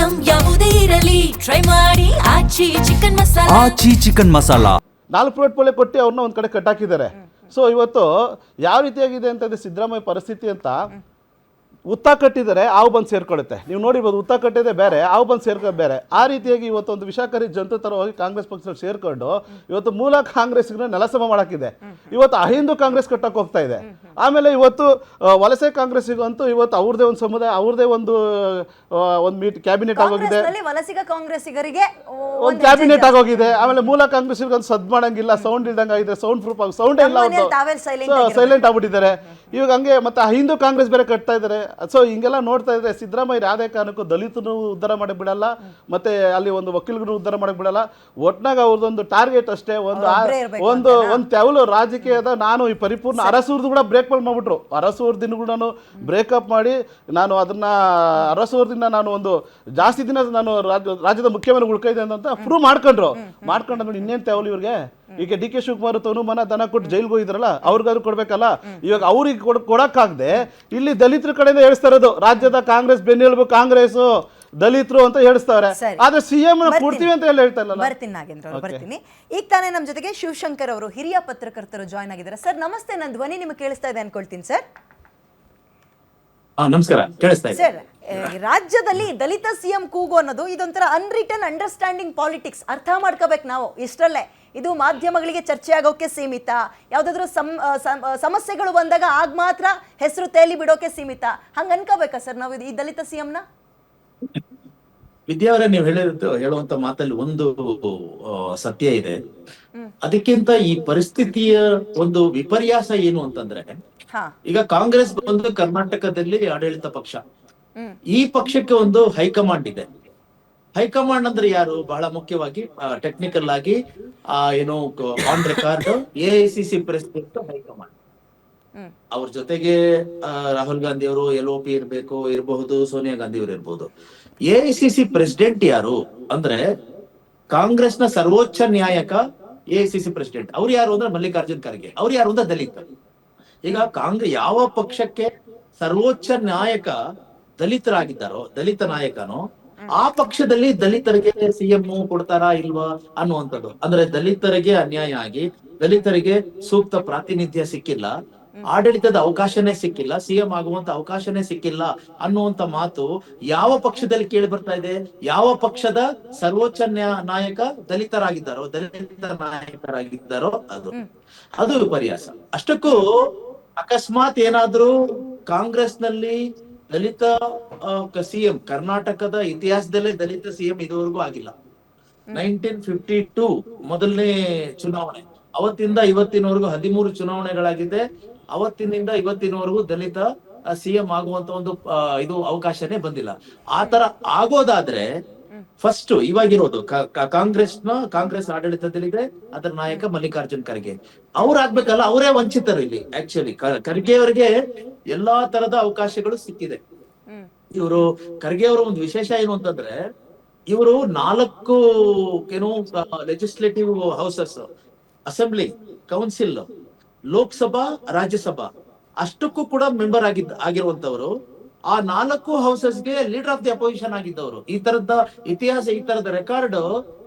Item ಯಾವುದೇ ಇರಲಿ try ಮಾಡಿ ಆಚಿ ಚಿಕನ್ ಮಸಾಲಾ. ಆಚಿ ಚಿಕನ್ ಮಸಾಲಾ 4 ಪ್ಲೇಟ್ ಪಲ್ಯ ಕೊಟ್ಟು ಅವ್ರನ್ನ ಒಂದು ಕಡೆ ಕಟ್ಟಾಕಿದ್ದಾರೆ. ಸೊ ಇವತ್ತು ಯಾವ ರೀತಿಯಾಗಿದೆ ಅಂತಂದರೆ ಸಿದ್ದರಾಮಯ್ಯ ಪರಿಸ್ಥಿತಿ ಅಂತ ಉತ್ತ ಕಟ್ಟಿದರೆ ಹಾವು ಬಂದು ಸೇರ್ಕೊಳ್ಳುತ್ತೆ. ನೀವು ನೋಡಿರ್ಬೋದು, ಉತ್ತ ಕಟ್ಟಿದೆ ಬೇರೆ, ಹಾವು ಬಂದು ಸೇರ್ಕೊಳ್ಳೋದು ಬೇರೆ. ಆ ರೀತಿಯಾಗಿ ಇವತ್ತು ಒಂದು ವಿಷಾಕಾರಿ ಜಂತು ಥರ ಹೋಗಿ ಕಾಂಗ್ರೆಸ್ ಪಕ್ಷದಲ್ಲಿ ಸೇರ್ಕೊಂಡು ಇವತ್ತು ಮೂಲ ಕಾಂಗ್ರೆಸ್ಗೆ ನೆಲಸಮ ಮಾಡೋಕ್ಕಿದೆ. ಇವತ್ತು ಅಹಿಂದು ಕಾಂಗ್ರೆಸ್ ಕಟ್ಟಕ್ಕೆ ಹೋಗ್ತಾ ಇದೆ. ಆಮೇಲೆ ಇವತ್ತು ವಲಸೆ ಕಾಂಗ್ರೆಸ್ಸಿಗಂತೂ ಇವತ್ತು ಅವ್ರದೇ ಒಂದು ಸಮುದಾಯ, ಅವ್ರದೇ ಒಂದು ಕ್ಯಾಬಿನೆಟ್ ಆಗೋಗಿದೆ, ವಲಸಿಗ ಕಾಂಗ್ರೆಸ್ಸಿಗರಿಗೆ ಒಂದು ಕ್ಯಾಬಿನೆಟ್ ಆಗೋಗಿದೆ. ಆಮೇಲೆ ಮೂಲ ಕಾಂಗ್ರೆಸ್ಸಿಗೆ ಒಂದು ಸದ್ ಮಾಡಂಗಿಲ್ಲ, ಸೌಂಡ್ ಇಲ್ದಂಗೆ ಆಗಿದೆ, ಸೌಂಡ್ ಪ್ರೂಫ್ ಆಗಿ ಸೌಂಡೇ ಇಲ್ಲ, ಸೈಲೆಂಟ್ ಆಗ್ಬಿಟ್ಟಿದ್ದಾರೆ. ಇವಾಗ ಹಂಗೆ ಮತ್ತೆ ಹಿಂದೂ ಕಾಂಗ್ರೆಸ್ ಬೇರೆ ಕಟ್ತಾ ಇದ್ದಾರೆ. ಸೊ ಹಿಂಗೆಲ್ಲ ನೋಡ್ತಾ ಇದ್ರೆ ಸಿದ್ದರಾಮಯ್ಯ ಯಾವುದೇ ಕಾರಣಕ್ಕೂ ದಲಿತನು ಉದ್ಧಾರ ಮಾಡಕ್ ಬಿಡಲ್ಲ, ಮತ್ತೆ ಅಲ್ಲಿ ಒಂದು ವಕೀಲರು ಉದ್ಧಾರ ಮಾಡಕ್ ಬಿಡಲ್ಲ. ಒಟ್ನಾಗ ಅವ್ರದ್ದೊಂದು ಟಾರ್ಗೆಟ್ ಅಷ್ಟೇ, ಒಂದು ತೆವಲು ರಾಜಕೀಯದ. ನಾನು ಈ ಪರಿಪೂರ್ಣ ಅರಸೂರ್ದು ಕೂಡ ಬ್ರೇಕ್ ಮಾಡ್ಬಿಟ್ರು. ಅರಸೂರ್ದಿನ ಕೂಡ ನಾನು ಬ್ರೇಕಪ್ ಮಾಡಿ ನಾನು ಅದನ್ನ ಅರಸೂರ್ದಿಂದ ನಾನು ಒಂದು ಜಾಸ್ತಿ ದಿನ ನಾನು ರಾಜ್ಯದ ಮುಖ್ಯಮಂತ್ರಿ ಉಳ್ಕೈದೆ ಅಂತ ಪ್ರೂವ್ ಮಾಡ್ಕೊಂಡ್ರು. ಮಾಡ್ಕೊಂಡು ಇನ್ನೇನು ತೆವಲು ಇವ್ರಿಗೆ. ಈಗ ಡಿ ಕೆ ಶಿವಕುಮಾರ್ ತನುಮಾನ ದನ ಕೊಟ್ಟು ಜೈಲ್ಗೆ ಹೋಗಿದ್ರಲ್ಲ, ಅವ್ರಿಗಾದ್ರು ಕೊಡ್ಬೇಕಲ್ಲ. ಇವಾಗ ಅವ್ರಿಗೆ ಕೊಡಕ್ಕಾಗದೆ ಇಲ್ಲಿ ದಲಿತರ ಕಡೆಯಿಂದ ಹೇಳ್ತಾ ಇರೋದು, ರಾಜ್ಯದ ಕಾಂಗ್ರೆಸ್ ಬೆನ್ನೆಲುಬು ಕಾಂಗ್ರೆಸ್ ದಲಿತರು ಅಂತ ಹೇಳಿಸ್ತಾರೆ. ಆದ್ರೆ ಸಿಎಂ ಕೊಡ್ತೀವಿ ಅಂತ ಹೇಳ್ತಾ ಇಲ್ಲ. ಬರ್ತೀನಿ ನಾಗೇಂದ್ರ ಅವರು, ಬರ್ತೀನಿ. ಈಗ ತಾನೇ ನಮ್ಮ ಜೊತೆಗೆ ಶಿವಶಂಕರ್ ಅವರು ಹಿರಿಯ ಪತ್ರಕರ್ತರು ಜಾಯ್ನ್ ಆಗಿದ್ದಾರೆ. ಸರ್ ನಮಸ್ತೆ, ನನ್ನ ಧ್ವನಿ ನಿಮಗೆ ಕೇಳಿಸ್ತಾ ಇದೆ ಅನ್ಕೊಳ್ತೀನಿ ಸರ್. ನಮಸ್ಕಾರ, ಕೇಳಿಸ್ತಾ ಇದೆ ಸರ್. ರಾಜ್ಯದಲ್ಲಿ ದಲಿತ ಸಿಎಂ ಕೂಗು ಅನ್ನೋದು ಇದೊಂಥರ ಅನ್ರಿಟನ್ ಅಂಡರ್ಸ್ಟ್ಯಾಂಡಿಂಗ್ ಪಾಲಿಟಿಕ್ಸ್. ಅರ್ಥ ಮಾಡ್ಕೋಬೇಕು ನಾವು ಇಷ್ಟರಲ್ಲೇ. ಇದು ಮಾಧ್ಯಮಗಳಿಗೆ ಚರ್ಚೆ ಆಗೋಕೆ ಸೀಮಿತ, ಯಾವುದಾದ್ರೂ ಸಮಸ್ಯೆಗಳು ಬಂದಾಗ ಆಗ ಮಾತ್ರ ಹೆಸರು ತೇಲಿ ಬಿಡೋಕೆ ಸೀಮಿತ, ಹಂಗ ಅನ್ಕೋಬೇಕಾ ಸರ್ ನಾವು ಈ ದಲಿತ ಸಿಎಂನ? ವಿದ್ಯಾ ಅವರೇ, ನೀವು ಹೇಳುವಂತ ಮಾತಲ್ಲಿ ಒಂದು ಸತ್ಯ ಇದೆ. ಅದಕ್ಕಿಂತ ಈ ಪರಿಸ್ಥಿತಿಯ ಒಂದು ವಿಪರ್ಯಾಸ ಏನು ಅಂತಂದ್ರೆ, ಈಗ ಕಾಂಗ್ರೆಸ್ ಒಂದು ಕರ್ನಾಟಕದಲ್ಲಿ ಆಡಳಿತ ಪಕ್ಷ. ಈ ಪಕ್ಷಕ್ಕೆ ಒಂದು ಹೈಕಮಾಂಡ್ ಇದೆ. ಹೈಕಮಾಂಡ್ ಅಂದ್ರೆ ಯಾರು? ಬಹಳ ಮುಖ್ಯವಾಗಿ ಟೆಕ್ನಿಕಲ್ ಆಗಿ ಏನು on record AICC president high command. ಅವ್ರ ಜೊತೆಗೆ ರಾಹುಲ್ ಗಾಂಧಿ ಅವರು LOP ಇರಬಹುದು, ಸೋನಿಯಾ ಗಾಂಧಿ ಅವರು ಇರಬಹುದು. AICC ಪ್ರೆಸಿಡೆಂಟ್ ಯಾರು ಅಂದ್ರೆ ಕಾಂಗ್ರೆಸ್ನ ಸರ್ವೋಚ್ಚ ನ್ಯಾಯಕ AICC ಪ್ರೆಸಿಡೆಂಟ್. ಅವ್ರು ಯಾರು ಅಂದ್ರೆ ಮಲ್ಲಿಕಾರ್ಜುನ್ ಖರ್ಗೆ. ಅವ್ರು ಯಾರು ಅಂದ್ರೆ ದಲಿತ. ಈಗ ಯಾವ ಪಕ್ಷಕ್ಕೆ ಸರ್ವೋಚ್ಚ ನಾಯಕ ದಲಿತರಾಗಿದ್ದಾರೋ, ದಲಿತ ನಾಯಕನೋ, ಆ ಪಕ್ಷದಲ್ಲಿ ದಲಿತರಿಗೆ ಸಿಎಂ ಕೊಡ್ತಾರಾ ಇಲ್ವಾ ಅನ್ನುವಂಥದ್ದು. ಅಂದ್ರೆ ದಲಿತರಿಗೆ ಅನ್ಯಾಯ ಆಗಿ ದಲಿತರಿಗೆ ಸೂಕ್ತ ಪ್ರಾತಿನಿಧ್ಯ ಸಿಕ್ಕಿಲ್ಲ, ಆಡಳಿತದ ಅವಕಾಶನೇ ಸಿಕ್ಕಿಲ್ಲ, ಸಿಎಂ ಆಗುವಂತ ಅವಕಾಶನೇ ಸಿಕ್ಕಿಲ್ಲ ಅನ್ನುವಂತ ಮಾತು ಯಾವ ಪಕ್ಷದಲ್ಲಿ ಕೇಳಿ ಬರ್ತಾ ಇದೆ? ಯಾವ ಪಕ್ಷದ ಸರ್ವೋಚ್ಚ ನಾಯಕ ದಲಿತ ನಾಯಕರಾಗಿದ್ದಾರೋ ಅದು ವಿಪರ್ಯಾಸ. ಅಷ್ಟಕ್ಕೂ ಅಕಸ್ಮಾತ್ ಏನಾದ್ರೂ ಕಾಂಗ್ರೆಸ್ನಲ್ಲಿ ದಲಿತ ಸಿಎಂ, ಕರ್ನಾಟಕದ ಇತಿಹಾಸದಲ್ಲೇ ದಲಿತ ಸಿಎಂ ಇದುವರೆಗೂ ಆಗಿಲ್ಲ. 1952 ಮೊದಲನೇ ಚುನಾವಣೆ, ಅವತ್ತಿಂದ ಇವತ್ತಿನವರೆಗೂ 13 ಚುನಾವಣೆಗಳಾಗಿದೆ. ಅವತ್ತಿನಿಂದ ಇವತ್ತಿನವರೆಗೂ ದಲಿತ ಸಿಎಂ ಆಗುವಂತ ಒಂದು ಇದು ಅವಕಾಶನೇ ಬಂದಿಲ್ಲ. ಆತರ ಆಗೋದಾದ್ರೆ ಫಸ್ಟ್ ಇವಾಗಿರೋದು ಕಾಂಗ್ರೆಸ್ ಆಡಳಿತದಲ್ಲಿದೆ, ಅದರ ನಾಯಕ ಮಲ್ಲಿಕಾರ್ಜುನ್ ಖರ್ಗೆ. ಅವ್ರು ಆಗ್ಬೇಕಲ್ಲ, ಅವರೇ ವಂಚಿತರು ಇಲ್ಲಿ. ಆಕ್ಚುಲಿ ಖರ್ಗೆ ಅವರಿಗೆ ಎಲ್ಲಾ ತರದ ಅವಕಾಶಗಳು ಸಿಕ್ಕಿದೆ. ಇವರು ಖರ್ಗೆ ಅವರ ಒಂದು ವಿಶೇಷ ಏನು ಅಂತಂದ್ರೆ, ಇವರು 4 legislative houses, assembly, council, Lok Sabha, Rajya Sabha ಅಷ್ಟಕ್ಕೂ ಕೂಡ ಮೆಂಬರ್ ಆಗಿರುವಂತವರು. ಆ 4 ಹೌಸಸ್ಗೆ ಲೀಡರ್ ಆಫ್ ದಿ ಅಪೋಸಿಷನ್ ಆಗಿದ್ದವರು. ಈ ತರದ ಇತಿಹಾಸ, ಈ ತರದ ರೆಕಾರ್ಡ್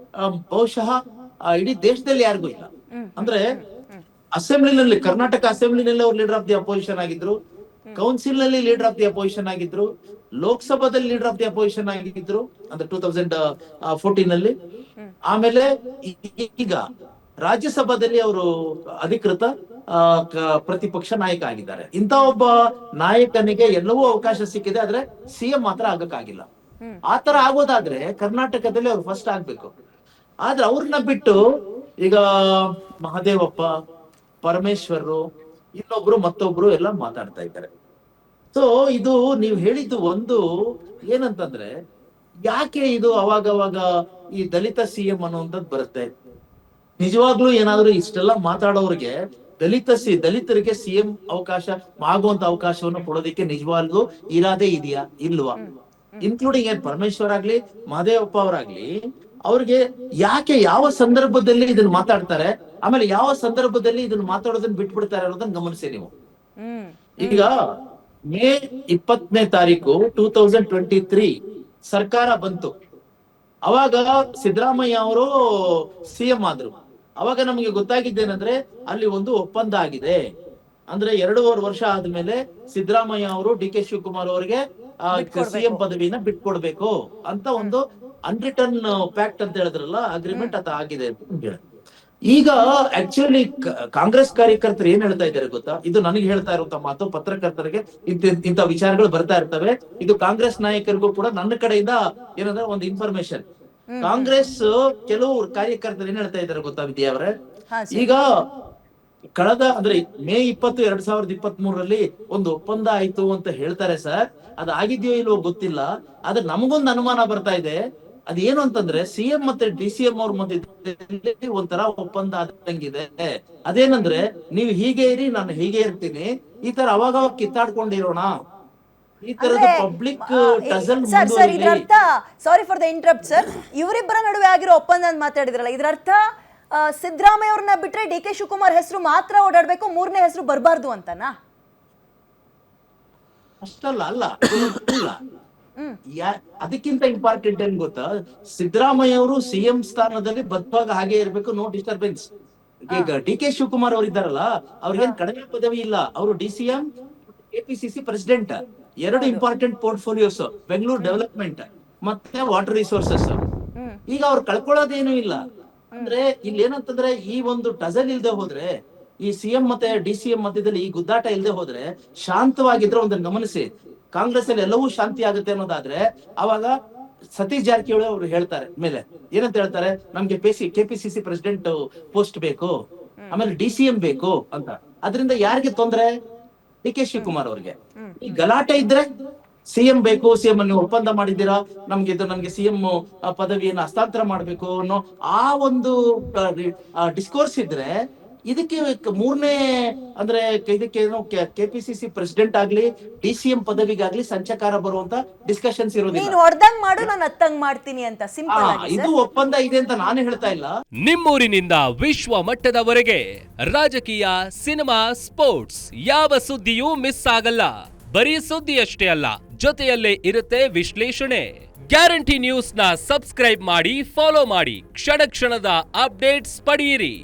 ಬಹುಶಃ ಇಡೀ ದೇಶದಲ್ಲಿ ಯಾರಿಗೂ ಇಲ್ಲ. ಅಂದ್ರೆ ಅಸೆಂಬ್ಲಿನಲ್ಲಿ, ಕರ್ನಾಟಕ ಅಸೆಂಬ್ಲಿನಲ್ಲಿ ಅವ್ರು ಲೀಡರ್ ಆಫ್ ದಿ ಅಪೋಸಿಷನ್ ಆಗಿದ್ರು, ಕೌನ್ಸಿಲ್ ನಲ್ಲಿ ಲೀಡರ್ ಆಫ್ ದಿ ಅಪೋಸಿಷನ್ ಆಗಿದ್ರು, ಲೋಕಸಭಾದಲ್ಲಿ ಲೀಡರ್ ಆಫ್ ದಿ ಅಪೋಸಿಷನ್ ಆಗಿದ್ರು ಅಂದ್ರೆ 2014 ನಲ್ಲಿ. ಆಮೇಲೆ ಈಗ ರಾಜ್ಯಸಭಾದಲ್ಲಿ ಅವರು ಅಧಿಕೃತ ಪ್ರತಿಪಕ್ಷ ನಾಯಕ ಆಗಿದ್ದಾರೆ. ಇಂತ ಒಬ್ಬ ನಾಯಕನಿಗೆ ಎಲ್ಲವೂ ಅವಕಾಶ ಸಿಕ್ಕಿದೆ, ಆದ್ರೆ ಸಿಎಂ ಮಾತ್ರ ಆಗಕ್ಕಾಗಿಲ್ಲ. ಆತರ ಆಗೋದಾದ್ರೆ ಕರ್ನಾಟಕದಲ್ಲಿ ಅವ್ರು ಫಸ್ಟ್ ಆಗ್ಬೇಕು. ಆದ್ರೆ ಅವ್ರನ್ನ ಬಿಟ್ಟು ಈಗ ಮಹದೇವಪ್ಪ, ಪರಮೇಶ್ವರ್, ಇನ್ನೊಬ್ರು ಮತ್ತೊಬ್ರು ಎಲ್ಲ ಮಾತಾಡ್ತಾ ಇದ್ದಾರೆ. ಸೊ ಇದು ನೀವು ಹೇಳಿದ್ದು ಒಂದು ಏನಂತಂದ್ರೆ, ಯಾಕೆ ಇದು ಅವಾಗವಾಗ ಈ ದಲಿತ ಸಿಎಂ ಅನ್ನುವಂಥದ್ದು ಬರುತ್ತೆ? ನಿಜವಾಗ್ಲೂ ಏನಾದ್ರು ಇಷ್ಟೆಲ್ಲ ಮಾತಾಡೋರಿಗೆ ದಲಿತರಿಗೆ ಸಿಎಂ ಅವಕಾಶ ಆಗುವಂತ ಅವಕಾಶವನ್ನು ಕೊಡೋದಕ್ಕೆ ನಿಜವಾಗ್ಲೂ ಇರಾದೆ ಇದೆಯಾ ಇಲ್ವಾ? ಇನ್ಕ್ಲೂಡಿಂಗ್ ಪರಮೇಶ್ವರ್ ಆಗ್ಲಿ, ಮಹದೇವಪ್ಪ ಅವರಾಗ್ಲಿ, ಅವ್ರಿಗೆ ಯಾಕೆ ಯಾವ ಸಂದರ್ಭದಲ್ಲಿ ಇದನ್ನ ಮಾತಾಡ್ತಾರೆ, ಆಮೇಲೆ ಯಾವ ಸಂದರ್ಭದಲ್ಲಿ ಇದನ್ನ ಮಾತಾಡೋದನ್ನ ಬಿಟ್ಬಿಡ್ತಾರೆ ಅನ್ನೋದನ್ನ ಗಮನಿಸಿ ನೀವು. ಈಗ May 20ನೇ ತಾರೀಕು 2023 ಸರ್ಕಾರ ಬಂತು, ಅವಾಗ ಸಿದ್ದರಾಮಯ್ಯ ಅವರು ಸಿಎಂ ಆದ್ರು. ಅವಾಗ ನಮಗೆ ಗೊತ್ತಾಗಿದ್ದೇನೆಂದ್ರೆ ಅಲ್ಲಿ ಒಂದು ಒಪ್ಪಂದ ಆಗಿದೆ. ಅಂದ್ರೆ 2.5 ವರ್ಷ ಆದ್ಮೇಲೆ ಸಿದ್ದರಾಮಯ್ಯ ಅವರು ಡಿ ಕೆ ಶಿವಕುಮಾರ್ ಅವರಿಗೆ ಸಿಎಂ ಪದವಿನ ಬಿಟ್ಕೊಡ್ಬೇಕು ಅಂತ ಒಂದು ಅನ್ರಿಟರ್ನ್ ಫ್ಯಾಕ್ಟ್ ಅಂತ ಹೇಳಿದ್ರಲ್ಲ, ಅಗ್ರಿಮೆಂಟ್ ಅದು ಆಗಿದೆ ಅಂತ ಹೇಳಿ. ಈಗ ಆಕ್ಚುಲಿ ಕಾಂಗ್ರೆಸ್ ಕಾರ್ಯಕರ್ತರು ಏನ್ ಹೇಳ್ತಾ ಇದ್ದಾರೆ ಗೊತ್ತಾ, ಇದು ನನಗೆ ಹೇಳ್ತಾ ಇರುವಂತ ಮಾತು, ಪತ್ರಕರ್ತರಿಗೆ ಇಂಥ ವಿಚಾರಗಳು ಬರ್ತಾ ಇರ್ತವೆ. ಇದು ಕಾಂಗ್ರೆಸ್ ನಾಯಕರಿಗೂ ಕೂಡ ನನ್ನ ಕಡೆಯಿಂದ ಏನಂದ್ರೆ ಒಂದು ಇನ್ಫಾರ್ಮೇಶನ್. ಕಾಂಗ್ರೆಸ್ ಕೆಲವು ಕಾರ್ಯಕರ್ತರು ಏನ್ ಹೇಳ್ತಾ ಇದ್ದಾರೆ ಗೊತ್ತಾ ವಿದ್ಯಾ ಅವರೇ, ಈಗ ಕಳೆದ ಅಂದ್ರೆ ಮೇ 20, 2023 ಒಂದು ಒಪ್ಪಂದ ಆಯ್ತು ಅಂತ ಹೇಳ್ತಾರೆ ಸರ್. ಅದು ಆಗಿದ್ಯೋ ಇಲ್ವೋ ಗೊತ್ತಿಲ್ಲ. ಆದ್ರೆ ನಮಗೊಂದು ಅನುಮಾನ ಬರ್ತಾ ಇದೆ. ಅದೇನು ಅಂತಂದ್ರೆ ಸಿಎಂ ಮತ್ತೆ DCM ಅವ್ರ ಮಧ್ಯೆ ಒಂಥರ ಒಪ್ಪಂದ ಆದಂಗಿದೆ. ಅದೇನಂದ್ರೆ ನೀವು ಹೀಗೆ ಇರಿ, ನಾನು ಹೀಗೆ ಇರ್ತೀನಿ, ಈ ತರ ಅವಾಗ ಕಿತ್ತಾಡ್ಕೊಂಡಿರೋಣ, ಈ ತರದ ಪಬ್ಲಿಕ್ ಟಸಲ್. ಸರ್ ಇದ್ರ ಅರ್ಥ, sorry for the interrupt sir, ಇವರಿಬ್ಬರ ನಡುವೆ ಆಗಿರೋ ಒಪ್ಪಂದ ಅಂತ ಮಾತಾಡಿದ್ರಲ್ಲ, ಇದ್ರ ಅರ್ಥ ಸಿದ್ದರಾಮಯ್ಯ ಅವ್ರನ್ನ ಬಿಟ್ರೆ ಡಿ ಕೆ ಶಿವಕುಮಾರ್ ಹೆಸರು ಮಾತ್ರ ಓಡಾಡ್ಬೇಕು, 3ನೇ ಹೆಸರು ಬರಬಾರ್ದು ಅಂತನಾ? ಅಷ್ಟಲ್ಲ, ಅಲ್ಲ. ಅದಕ್ಕಿಂತ ಇಂಪಾರ್ಟೆಂಟ್ ಏನ್ ಗೊತ್ತಾ, ಸಿದ್ದರಾಮಯ್ಯ ಅವರು ಸಿಎಂ ಸ್ಥಾನದಲ್ಲಿ ಬದ್ಧವಾಗಿ ಹಾಗೆ ಇರ್ಬೇಕು, ನೋ ಡಿಸ್ಟರ್ಬೆನ್ಸ್. ಈಗ ಡಿ ಕೆ ಶಿವಕುಮಾರ್ ಅವರು ಇದ್ದಾರಲ್ಲ, ಅವ್ರಿಗೇನ್ ಕಡಿಮೆ ಪದವಿ ಇಲ್ಲ. ಅವರು DCM, KPCC president, 2 important portfolios, Bengaluru development ಮತ್ತೆ ವಾಟರ್ ರಿಸೋರ್ಸಸ್. ಈಗ ಅವ್ರು ಕಳ್ಕೊಳ್ಳೋದೇನು ಇಲ್ಲ. ಅಂದ್ರೆ ಇಲ್ಲಿ ಏನಂತಂದ್ರೆ ಈ ಒಂದು ಟಜಲ್ ಇಲ್ದೆ ಹೋದ್ರೆ, ಈ ಸಿಎಂ ಮತ್ತೆ DCM ಮಧ್ಯದಲ್ಲಿ ಈ ಗುದ್ದಾಟ ಇಲ್ದೆ ಹೋದ್ರೆ, ಶಾಂತವಾಗಿದ್ರೆ, ಒಂದು ಗಮನಿಸಿ, ಕಾಂಗ್ರೆಸ್ ಅಲ್ಲಿ ಎಲ್ಲವೂ ಶಾಂತಿ ಆಗುತ್ತೆ ಅನ್ನೋದಾದ್ರೆ, ಅವಾಗ ಸತೀಶ್ ಜಾರಕಿಹೊಳಿ ಅವರು ಹೇಳ್ತಾರೆ ಮೇಲೆ ಏನಂತ ಹೇಳ್ತಾರೆ, ನಮ್ಗೆ KPCC ಪ್ರೆಸಿಡೆಂಟ್ ಪೋಸ್ಟ್ ಬೇಕು, ಆಮೇಲೆ DCM ಬೇಕು ಅಂತ. ಅದರಿಂದ ಯಾರಿಗೆ ತೊಂದ್ರೆ? ಡಿ ಕೆ ಶಿವಕುಮಾರ್ ಅವ್ರಿಗೆ. ಈ ಗಲಾಟೆ ಇದ್ರೆ ಸಿಎಂ ಬೇಕು, ಸಿಎಂ ನೀವು ಒಪ್ಪಂದ ಮಾಡಿದ್ದೀರಾ, ನಮ್ಗೆ ಸಿಎಂ ಪದವಿಯನ್ನು ಹಸ್ತಾಂತರ ಮಾಡ್ಬೇಕು ಅನ್ನೋ ಆ ಒಂದು ಡಿಸ್ಕೋರ್ಸ್ ಇದ್ರೆ, ಇದಕ್ಕೆ 3ನೇ ಅಂದ್ರೆ ಇದಕ್ಕೆ KPCC ಪ್ರೆಸಿಡೆಂಟ್ ಆಗ್ಲಿ DCM ಪದವಿಗಾಗ್ಲಿ ಸಂಚಕಾರ ಬರುವಂತ ಡಿಸ್ಕಷನ್ಸ್ ಇರೋದಿಲ್ಲ. ನೀನು ಹೊಡೆದಂಗ್ ಮಾಡು, ನಾನು ಅತ್ತಂಗ್ ಮಾಡ್ತೀನಿ ಅಂತ ಸಿಂಪಲ್ ಆಗಿ. ಇದು ಒಪ್ಪಂದ ಇದೆ ಅಂತ ನಾನು ಹೇಳ್ತಾ ಇಲ್ಲ. ನಿಮ್ಮೂರಿನಿಂದ ವಿಶ್ವ ಮಟ್ಟದವರೆಗೆ ರಾಜಕೀಯ, ಸಿನಿಮಾ, ಸ್ಪೋರ್ಟ್ಸ್ ಯಾವ ಸುದ್ದಿಯೂ ಮಿಸ್ ಆಗಲ್ಲ. ಬರೀ ಸುದ್ದಿಯಷ್ಟೇ ಅಲ್ಲ, ಜೊತೆಯಲ್ಲೇ ಇರುತ್ತೆ ವಿಶ್ಲೇಷಣೆ. ಗ್ಯಾರಂಟಿ ನ್ಯೂಸ್ ನ ಸಬ್ಸ್ಕ್ರೈಬ್ ಮಾಡಿ, ಫಾಲೋ ಮಾಡಿ, ಕ್ಷಣ ಕ್ಷಣದ ಅಪ್ಡೇಟ್ಸ್ ಪಡೆಯಿರಿ.